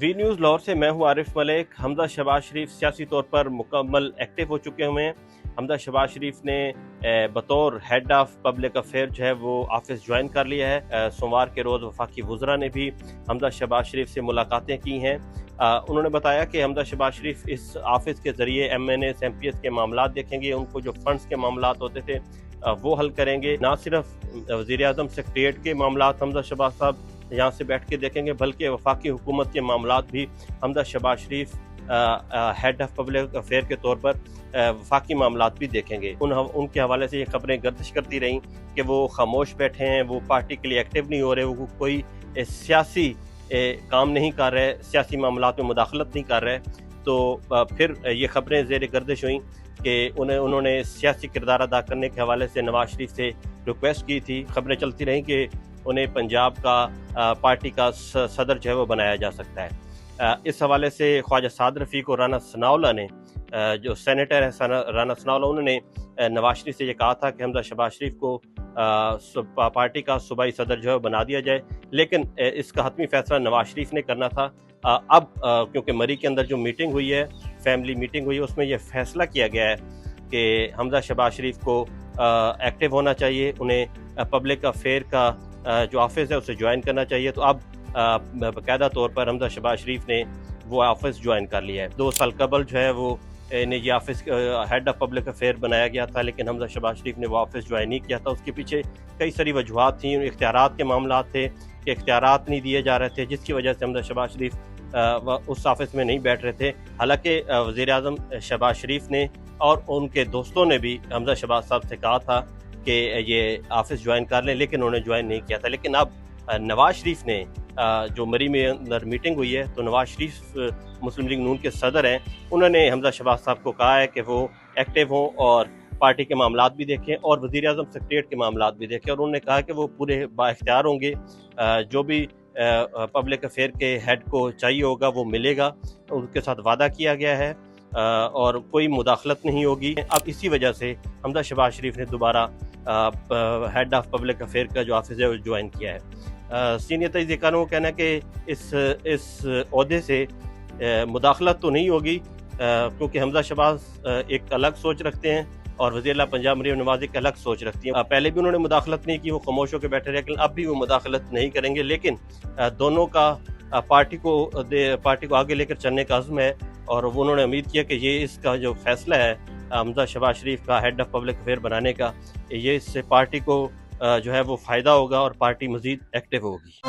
V news Lahore से मैं हूं आरिफ मलिक। हमजा शहबाज शरीफ सियासी तौर पर मुकम्मल एक्टिव हो चुके हुए हैं। हमजा शहबाज शरीफ ने बतौर हेड ऑफ पब्लिक अफेयर जो है वो ऑफिस ज्वाइन कर लिया है। सोमवार के रोज़ वफाकी वज़रा ने भी हमजा शहबाज शरीफ से मुलाकातें की हैं। उन्होंने बताया कि हमजा शहबाज शरीफ इस ऑफिस के ज़रिए MNAs MPs के मामला देखेंगे, उनको जो फंड्स के मामला होते थे वो हल करेंगे। ना सिर्फ वज़ीर-ए-आज़म सेक्रेटरीट के मामला हमजा शहबाज साहब यहाँ से बैठ के देखेंगे, बल्कि वफाकी हुकूमत के मामलात भी हमजा शहबाज शरीफ हेड ऑफ पब्लिक अफेयर के तौर पर वफाकी मामलात भी देखेंगे। उनके हवाले से ये खबरें गर्दिश करती रहीं कि वो खामोश बैठे हैं, वो पार्टी के लिए एक्टिव नहीं हो रहे, वो कोई सियासी काम नहीं कर रहे, सियासी मामलात में मुदाखलत नहीं कर रहे। तो फिर ये खबरें ज़ेर गर्दिश हुई कि उन्होंने सियासी किरदार अदा करने के हवाले से नवाज शरीफ से रिक्वेस्ट की थी। खबरें चलती रहीं कि उन्हें पंजाब का पार्टी का सदर जो है वो बनाया जा सकता है। इस हवाले से ख्वाजा साद रफ़ीक और राना सनाउल्लाह ने, जो सेनेटर है राना सनाउल्लाह, उन्होंने नवाज शरीफ से ये कहा था कि हमजा शहबाज शरीफ को पार्टी का सूबाई सदर जो है बना दिया जाए, लेकिन इसका हतमी फैसला नवाज शरीफ ने करना था। अब क्योंकि मरी के अंदर जो मीटिंग हुई है, फैमिली मीटिंग हुई है, उसमें यह फैसला किया गया है कि हमजा शहबाज शरीफ को एक्टिव होना चाहिए, उन्हें पब्लिक अफेयर का जो ऑफिस है उसे ज्वाइन करना चाहिए। तो अब बाकायदा तौर पर हमजा शहबाज शरीफ ने वो ऑफिस ज्वाइन कर लिया है। 2 साल कबल जो है वो ने ये office head of public affair बनाया गया था, लेकिन हमजा शहबाज शरीफ ने वो ऑफिस ज्वाइन नहीं किया था। उसके पीछे कई सारी वजूहात थी, इख्तियारात के मामला थे कि इख्तियारात नहीं दिए जा रहे थे, जिसकी वजह से हमजा शहबाज शरीफ उस ऑफिस में नहीं बैठ रहे थे। हालांकि वज़ीर-ए-आज़म शहबाज शरीफ ने और उनके दोस्तों ने भी हमजा शहबाज साहब से कहा था कि ये ऑफिस ज्वाइन कर लें, लेकिन उन्होंने ज्वाइन नहीं किया था। लेकिन अब नवाज शरीफ ने जो मरी में अंदर मीटिंग हुई है, तो नवाज शरीफ मुस्लिम लीग नून के सदर हैं, उन्होंने हमजा शहबाज साहब को कहा है कि वो एक्टिव हों और पार्टी के मामलात भी देखें और वज़ीर-ए-आज़म सेक्रेटरीट के मामलात भी देखें। और उन्होंने कहा कि वो पूरे बाइख्तियार होंगे, जो भी पब्लिक अफेयर के हेड को चाहिए होगा वो मिलेगा, उनके साथ वादा किया गया है और कोई मुदाखलत नहीं होगी। अब इसी वजह से हमजा शहबाज शरीफ ने दोबारा हेड ऑफ पब्लिक अफेयर का जो ऑफिस है वो ज्वाइन किया है। सीनियर तजज़िया कारों का कहना है कि इस ओहदे से मुदाखलत तो नहीं होगी, क्योंकि हमजा शहबाज एक अलग सोच रखते हैं और वज़ीर आला पंजाब मरीम नवाज एक अलग सोच रखती है। पहले भी उन्होंने मुदाखलत नहीं की, वो खामोश होकर बैठे रहे, लेकिन अब भी वो मुदाखलत नहीं करेंगे। लेकिन दोनों का पार्टी को आगे लेकर चलने का अज़्म है और उन्होंने उम्मीद किया कि ये इसका जो फैसला है हमजा शहबाज शरीफ का हेड ऑफ पब्लिक अफेयर बनाने का, ये इससे पार्टी को जो है वो फ़ायदा होगा और पार्टी मज़ीद एक्टिव होगी।